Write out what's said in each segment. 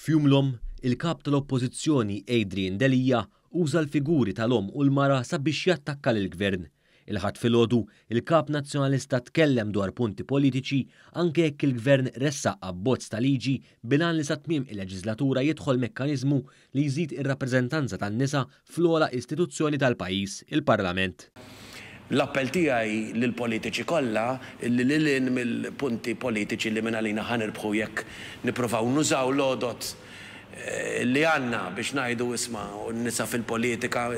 F'jumlhom, il-kap tal-Oppożizzjoni Adrian Delija uża l-figuri tal-om u l-mara sabiex jattakka lill-Gvern. Il-ħadd filgħodu il-kap nazzjonalista tkellem dwar punti politiċi anke jekk il-Gvern ressaq abbozz ta' liġi bilan li sa tmiem il-leġislatura jidħol mekkaniżmu li jżid ir-rappreżentanza tan-nisa fl-ogħla istituzzjoni tal-pajjiż, il-Parlament. L-appell tiegħi lill-politiċi kollha li lilin mill-punti politiċi li minn għalina ħanirbħu jekk nippruvaw nużaw l-għodot li għandna biex ngħidu isma' n-nisa fil-politika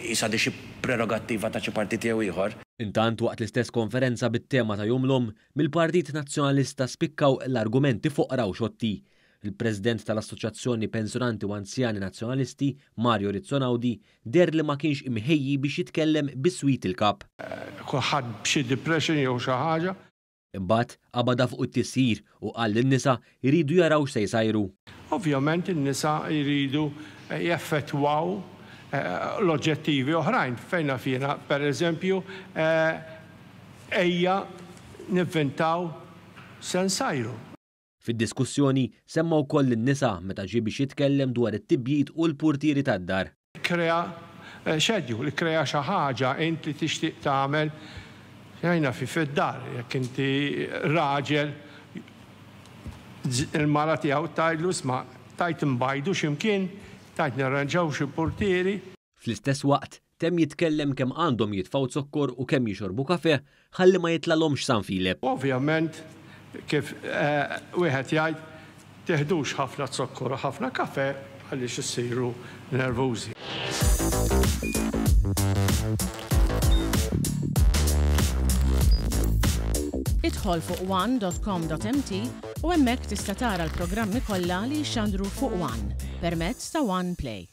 jisa di xi prerogattiva ta' xi partit jew ieħor. Intant waqt l-istess konferenza bit-tema ta' jumlhom mill-Partit Nazzjonalista spikkaw l-argumenti foqra u xotti. Il-President tal-Assoċjazzjoni Pensjonanti u Anzjani Nazzjonalisti, Mario Rizzonaudi, der li ma kienx imħejji biex jitkellem bis-swit il-kap. Kulħadd b'xi depression jew xi ħaġa. Imbagħad qabada fuq it-tisjir u qal lin-nisa jridu jaraw x'se jsajru. Ovvjament in-nisa jridu jaffettwaw l-oġġettivi oħrajn fejn fiena pereżempju ejja nivvintaw se nsajru. Fid-diskussjoni semma wkoll lin-nisa meta ġie biex jitkellem dwar it-tibjiet u l-purtieri tad-dar. Krea xedju li krea xi ħaġa inti tixtieq tagħmel jgħinha fid-dar jekk inti raġel il-mara tiegħu tgħidlu isma' tajt imbajdu x'imkien, tajt nirranġaw xi purtieri. Fl-istess waqt temm jitkellem kemm għandhom jitfgħu zokkor u kemm jixorbu kafè ħalli ma jitlalhomx sanfileb. Ovvjament kif wieħed jgħid teħdux ħafna zokkor u ħafna kafè għaliex issiru nervużi. Idħol fuq one.com.mt u hemmhekk tista' tara l-programmi kollha li jxandru fuq One permezz ta' One Play.